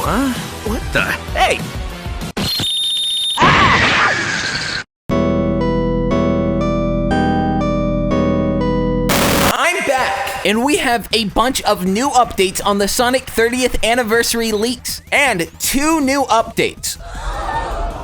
What the? Hey! I'm back, and we have a bunch of new updates on the Sonic 30th anniversary leaks, and 2 new updates.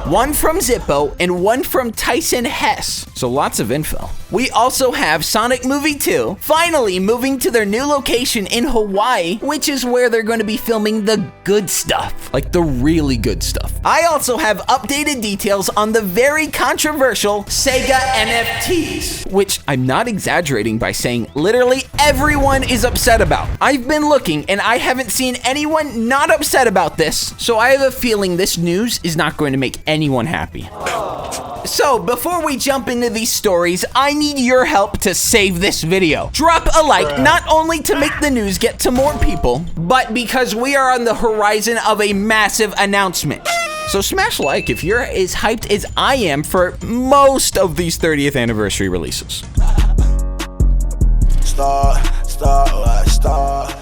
One from Zippo and one from Tyson Hesse, so lots of info. We also have Sonic Movie 2 finally moving to their new location in Hawaii, which is where they're going to be filming the good stuff, like the really good stuff. I also have updated details on the very controversial Sega NFTs, which I'm not exaggerating by saying literally everyone is upset about. I've been looking and I haven't seen anyone not upset about this, so I have a feeling this news is not going to make anyone happy. So before we jump into these stories, I need your help to save this video. Drop a like, not only to make the news get to more people, but because we are on the horizon of a massive announcement. So smash like if you're as hyped as I am for most of these 30th anniversary releases.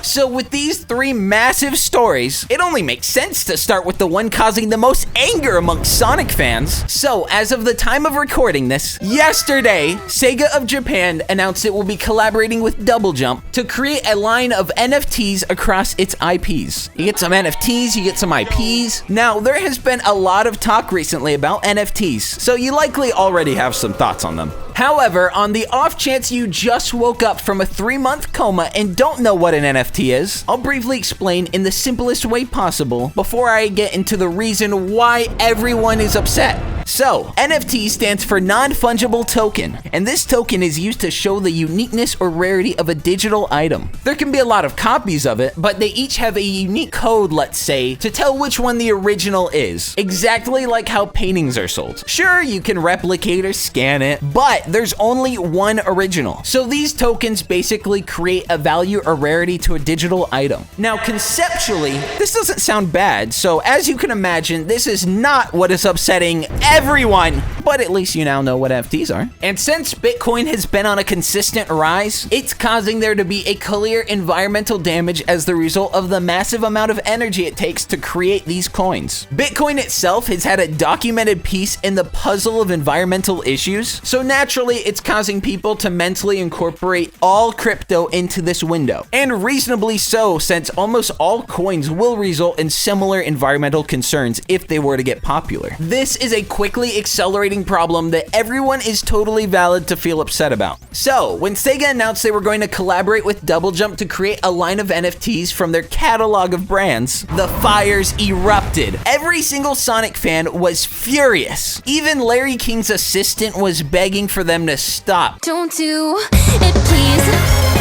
So with these 3 massive stories, it only makes sense to start with the one causing the most anger amongst Sonic fans. So as of the time of recording this, yesterday, Sega of Japan announced it will be collaborating with Double Jump to create a line of NFTs across its IPs. You get some NFTs, you get some IPs. Now, there has been a lot of talk recently about NFTs, so you likely already have some thoughts on them. However, on the off chance you just woke up from a 3-month coma and don't know what an NFT is, I'll briefly explain in the simplest way possible before I get into the reason why everyone is upset. So, NFT stands for non-fungible token, and this token is used to show the uniqueness or rarity of a digital item. There can be a lot of copies of it, but they each have a unique code, let's say, to tell which one the original is. Exactly like how paintings are sold. Sure, you can replicate or scan it, but there's only one original. So these tokens basically create a value or rarity to a digital item. Now, conceptually, this doesn't sound bad, so as you can imagine, this is not what is upsetting everyone, but at least you now know what NFTs are. And since Bitcoin has been on a consistent rise, it's causing there to be a clear environmental damage as the result of the massive amount of energy it takes to create these coins. Bitcoin itself has had a documented piece in the puzzle of environmental issues, so naturally it's causing people to mentally incorporate all crypto into this window. And reasonably so, since almost all coins will result in similar environmental concerns if they were to get popular. This is a quickly accelerating problem that everyone is totally valid to feel upset about. So, when Sega announced they were going to collaborate with Double Jump to create a line of NFTs from their catalog of brands, the fires erupted. Every single Sonic fan was furious. Even Larry King's assistant was begging for them to stop. Don't do it, please.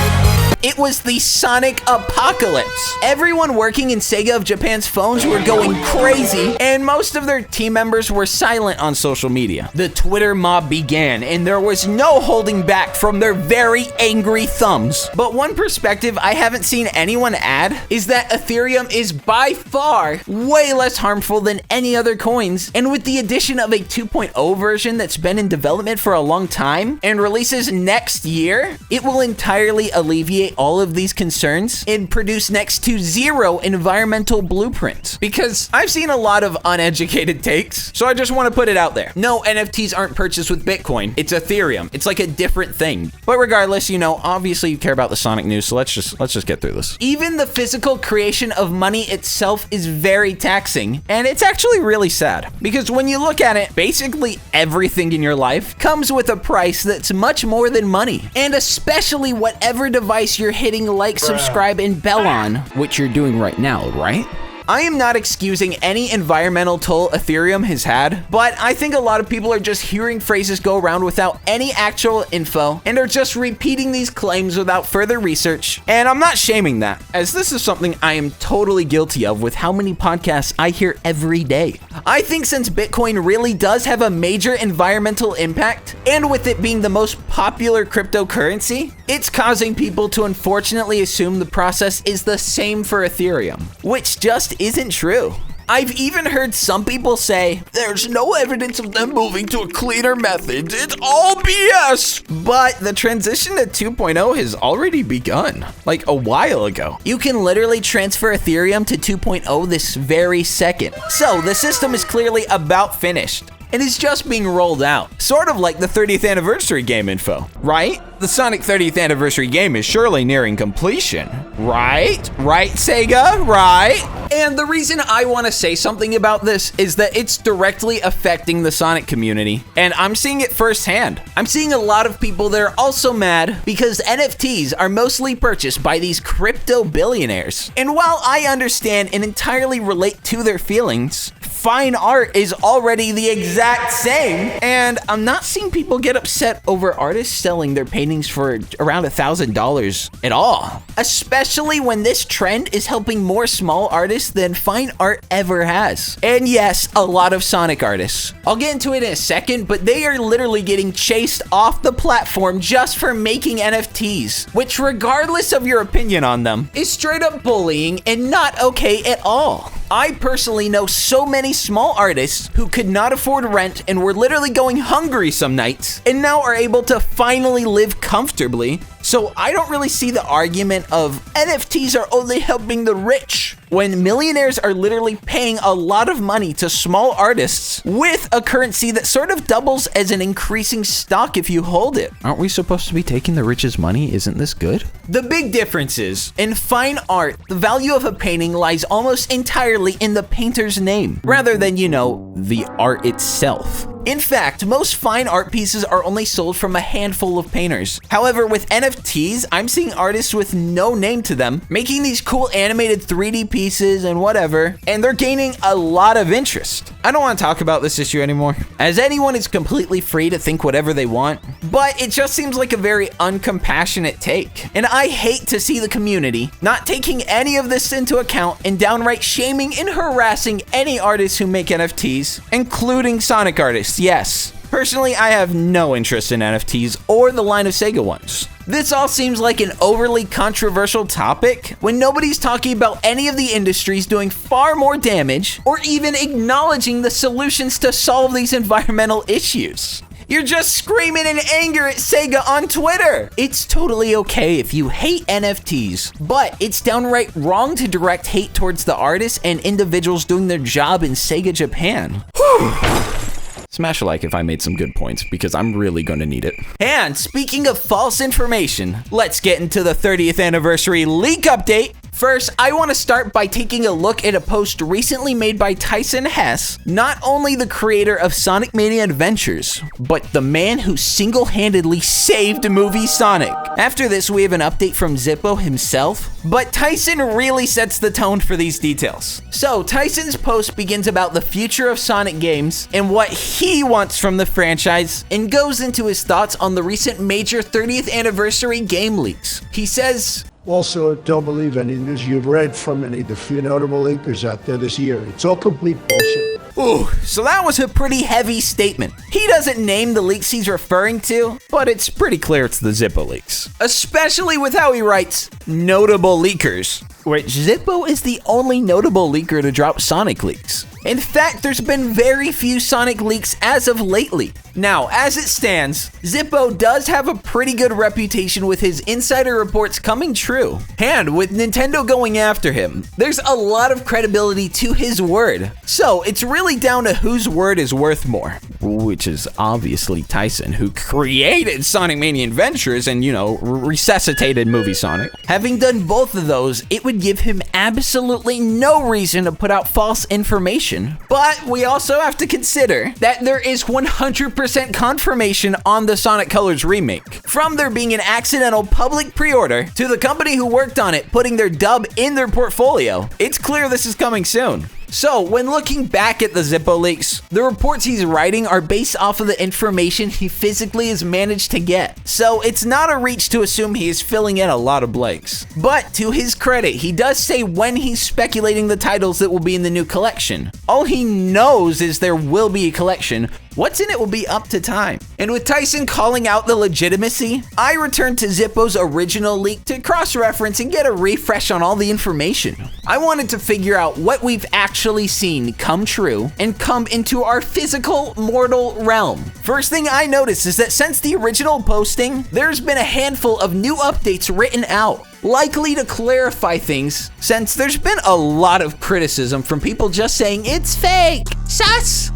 It was the Sonic apocalypse. Everyone working in Sega of Japan's phones were going crazy, and most of their team members were silent on social media. The Twitter mob began, and there was no holding back from their very angry thumbs. But one perspective I haven't seen anyone add is that Ethereum is by far way less harmful than any other coins, and with the addition of a 2.0 version that's been in development for a long time and releases next year, it will entirely alleviate all of these concerns and produce next to 0 environmental blueprints. Because I've seen a lot of uneducated takes, so I just want to put it out there. No, NFTs aren't purchased with Bitcoin. It's Ethereum. It's like a different thing. But regardless, you know, obviously you care about the Sonic news, so let's just get through this. Even the physical creation of money itself is very taxing, and it's actually really sad. Because when you look at it, basically everything in your life comes with a price that's much more than money. And especially whatever device you're hitting like, subscribe, and bell on, which you're doing right now, right? I am not excusing any environmental toll Ethereum has had, but I think a lot of people are just hearing phrases go around without any actual info and are just repeating these claims without further research. And I'm not shaming that, as this is something I am totally guilty of with how many podcasts I hear every day. I think since Bitcoin really does have a major environmental impact, and with it being the most popular cryptocurrency, it's causing people to unfortunately assume the process is the same for Ethereum, which just isn't true. I've even heard some people say, there's no evidence of them moving to a cleaner method, it's all BS. But the transition to 2.0 has already begun, like a while ago. You can literally transfer Ethereum to 2.0 this very second. So the system is clearly about finished. It is just being rolled out, sort of like the 30th anniversary game info, right? The Sonic 30th anniversary game is surely nearing completion, right? Right, Sega, right? And the reason I want to say something about this is that it's directly affecting the Sonic community, and I'm seeing it firsthand. I'm seeing a lot of people that are also mad because NFTs are mostly purchased by these crypto billionaires. And while I understand and entirely relate to their feelings, fine art is already the exact same, and I'm not seeing people get upset over artists selling their paintings for around $1,000 at all, especially when this trend is helping more small artists than fine art ever has. And yes, a lot of Sonic artists. I'll get into it in a second, but they are literally getting chased off the platform just for making NFTs, which regardless of your opinion on them, is straight up bullying and not okay at all. I personally know so many small artists who could not afford rent and were literally going hungry some nights and now are able to finally live comfortably. So I don't really see the argument of NFTs are only helping the rich when millionaires are literally paying a lot of money to small artists with a currency that sort of doubles as an increasing stock if you hold it. Aren't we supposed to be taking the rich's money? Isn't this good? The big difference is, in fine art, the value of a painting lies almost entirely in the painter's name, rather than, the art itself. In fact, most fine art pieces are only sold from a handful of painters. However, with NFTs, I'm seeing artists with no name to them making these cool animated 3D pieces and whatever, and they're gaining a lot of interest. I don't want to talk about this issue anymore, as anyone is completely free to think whatever they want, but it just seems like a very uncompassionate take. And I hate to see the community not taking any of this into account and downright shaming and harassing any artists who make NFTs, including Sonic artists. Yes. Personally, I have no interest in NFTs or the line of Sega ones. This all seems like an overly controversial topic when nobody's talking about any of the industries doing far more damage or even acknowledging the solutions to solve these environmental issues. You're just screaming in anger at Sega on Twitter. It's totally okay if you hate NFTs, but it's downright wrong to direct hate towards the artists and individuals doing their job in Sega Japan. Whew. Smash a like if I made some good points, because I'm really going to need it. And speaking of false information, let's get into the 30th anniversary leak update. First, I want to start by taking a look at a post recently made by Tyson Hesse, not only the creator of Sonic Mania Adventures, but the man who single-handedly saved movie Sonic. After this, we have an update from Zippo himself, but Tyson really sets the tone for these details. So, Tyson's post begins about the future of Sonic games and what he wants from the franchise, and goes into his thoughts on the recent major 30th anniversary game leaks. He says, Also, don't believe any news you've read from any of the few notable leakers out there this year. It's all complete bullshit. Ooh, so that was a pretty heavy statement. He doesn't name the leaks he's referring to, but it's pretty clear it's the Zippo leaks. Especially with how he writes, notable leakers, which Zippo is the only notable leaker to drop Sonic leaks. In fact, there's been very few Sonic leaks as of lately. Now, as it stands, Zippo does have a pretty good reputation with his insider reports coming true. And with Nintendo going after him, there's a lot of credibility to his word. So it's really down to whose word is worth more. Which is obviously Tyson, who created Sonic Mania Adventures and, resuscitated movie Sonic. Having done both of those, it would give him absolutely no reason to put out false information. But we also have to consider that there is 100% confirmation on the Sonic Colors remake. From there being an accidental public pre-order to the company who worked on it putting their dub in their portfolio, it's clear this is coming soon. So, when looking back at the Zippo leaks, the reports he's writing are based off of the information he physically has managed to get. So, it's not a reach to assume he is filling in a lot of blanks. But, to his credit, he does say when he's speculating the titles that will be in the new collection. All he knows is there will be a collection, What's in it will be up to time. And with Tyson calling out the legitimacy, I returned to Zippo's original leak to cross-reference and get a refresh on all the information. I wanted to figure out what we've actually seen come true and come into our physical mortal realm. First thing I noticed is that since the original posting, there's been a handful of new updates written out, likely to clarify things, since there's been a lot of criticism from people just saying it's fake. Sus!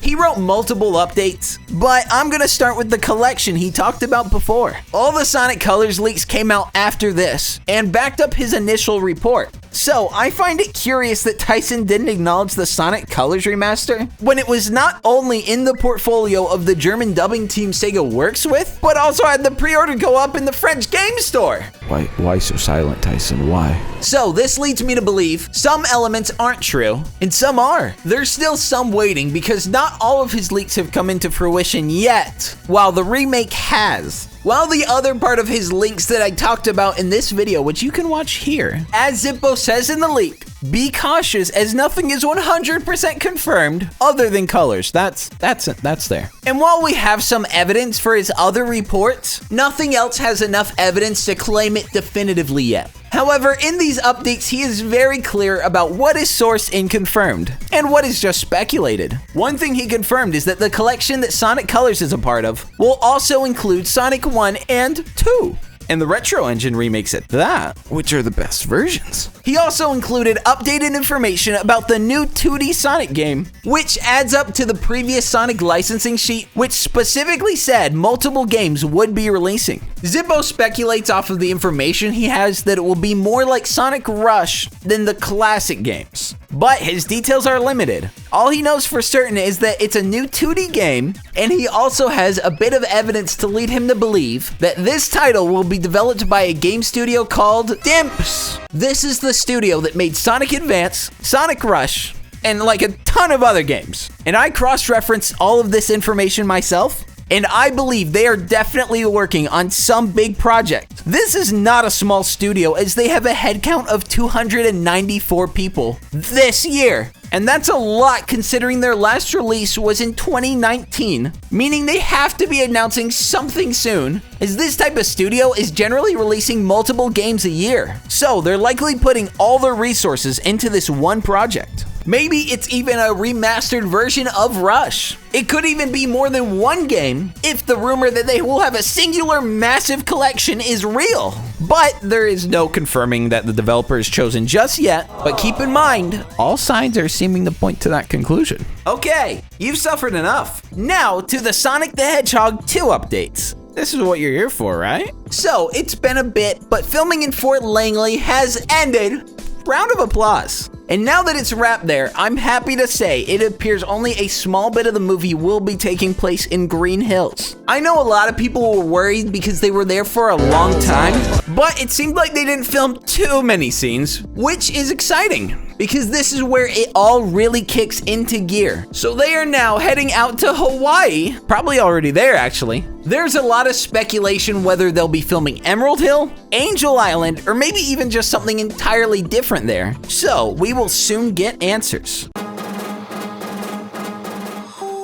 He wrote multiple updates, but I'm gonna start with the collection he talked about before. All the Sonic Colors leaks came out after this and backed up his initial report. So I find it curious that Tyson didn't acknowledge the Sonic Colors remaster when it was not only in the portfolio of the German dubbing team Sega works with, but also had the pre-order go up in the French game store. Why so silent, Tyson? Why? So this leads me to believe some elements aren't true and some are. There's still some waiting because not all of his leaks have come into fruition yet, while the remake has. While the other part of his leaks that I talked about in this video, which you can watch here, as Zippo says in the leak, be cautious as nothing is 100% confirmed other than Colors. That's there. And while we have some evidence for his other reports, nothing else has enough evidence to claim it definitively yet. However, in these updates, he is very clear about what is sourced and confirmed, and what is just speculated. One thing he confirmed is that the collection that Sonic Colors is a part of will also include Sonic 1 and 2. And the Retro Engine remakes at that, which are the best versions. He also included updated information about the new 2D Sonic game, which adds up to the previous Sonic licensing sheet, which specifically said multiple games would be releasing. Zippo speculates off of the information he has that it will be more like Sonic Rush than the classic games, but his details are limited. All he knows for certain is that it's a new 2D game, and he also has a bit of evidence to lead him to believe that this title will be developed by a game studio called Dimps. This is the studio that made Sonic Advance, Sonic Rush, and like a ton of other games. And I cross-referenced all of this information myself, and I believe they are definitely working on some big project. This is not a small studio, as they have a headcount of 294 people this year. And that's a lot considering their last release was in 2019, meaning they have to be announcing something soon, as this type of studio is generally releasing multiple games a year. So they're likely putting all their resources into this one project. Maybe it's even a remastered version of Rush. It could even be more than one game if the rumor that they will have a singular massive collection is real. But there is no confirming that the developer is chosen just yet, but keep in mind, all signs are seeming to point to that conclusion. Okay, you've suffered enough. Now to the Sonic the Hedgehog 2 updates. This is what you're here for, right? So it's been a bit, but filming in Fort Langley has ended. Round of applause. And now that it's wrapped there, I'm happy to say it appears only a small bit of the movie will be taking place in Green Hills. I know a lot of people were worried because they were there for a long time, but it seemed like they didn't film too many scenes, which is exciting because this is where it all really kicks into gear. So they are now heading out to Hawaii, probably already there actually. There's a lot of speculation whether they'll be filming Emerald Hill, Angel Island, or maybe even just something entirely different there. So we will soon get answers.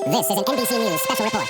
This is an NBC News special report.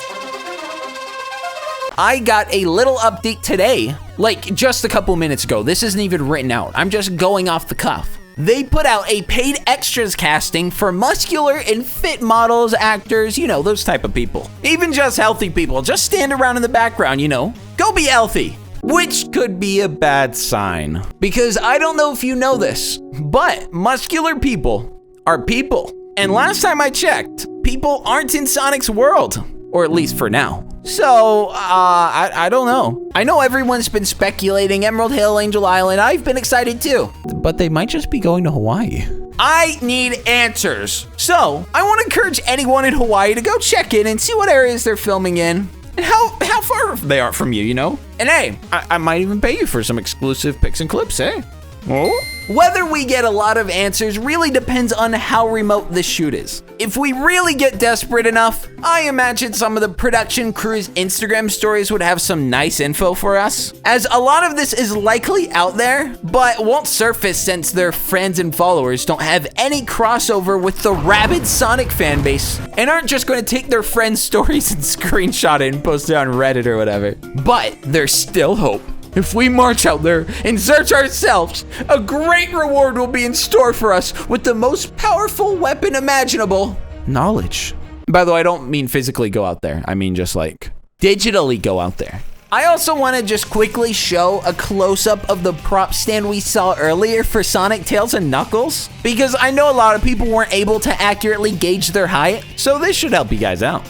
I got a little update today, like just a couple minutes ago. This isn't even written out. I'm just going off the cuff. They put out a paid extras casting for muscular and fit models, actors, you know, those type of people. Even just healthy people. Just stand around in the background, you know. Go be healthy. Which could be a bad sign. Because I don't know if you know this, but muscular people are people. And last time I checked, people aren't in Sonic's world. Or at least for now. So, I don't know. I know everyone's been speculating Emerald Hill, Angel Island. I've been excited too. But they might just be going to Hawaii. I need answers. So, I want to encourage anyone in Hawaii to go check in and see what areas they're filming in. And how far they are from you, you know? And hey, I might even pay you for some exclusive pics and clips, eh? Oh? Whether we get a lot of answers really depends on how remote the shoot is. If we really get desperate enough, I imagine some of the production crew's Instagram stories would have some nice info for us, as a lot of this is likely out there, but won't surface since their friends and followers don't have any crossover with the rabid Sonic fan base, and aren't just going to take their friends' stories and screenshot it and post it on Reddit or whatever. But there's still hope. If we march out there and search ourselves, a great reward will be in store for us with the most powerful weapon imaginable: knowledge. By the way, I don't mean physically go out there. I mean just like digitally go out there. I also want to just quickly show a close-up of the prop stand we saw earlier for Sonic, Tails, and Knuckles, because I know a lot of people weren't able to accurately gauge their height, so this should help you guys out.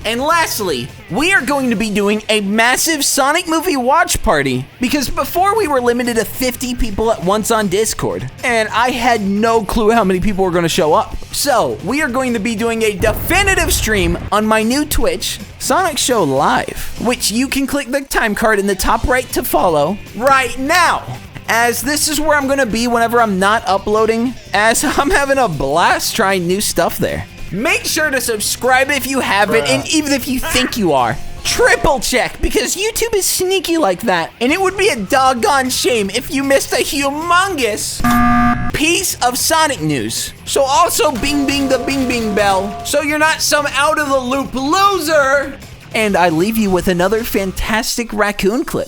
And lastly, we are going to be doing a massive Sonic movie watch party, because before we were limited to 50 people at once on Discord, and I had no clue how many people were going to show up. So we are going to be doing a definitive stream on my new Twitch, Sonic Show Live, which you can click the time card in the top right to follow right now, as this is where I'm going to be whenever I'm not uploading, as I'm having a blast trying new stuff there. Make sure to subscribe if you haven't, and even if you think you are, triple check, because YouTube is sneaky like that, and it would be a doggone shame if you missed a humongous piece of Sonic news. So also bing bing the bing bing bell, so you're not some out of the loop loser. And I leave you with another fantastic raccoon clip.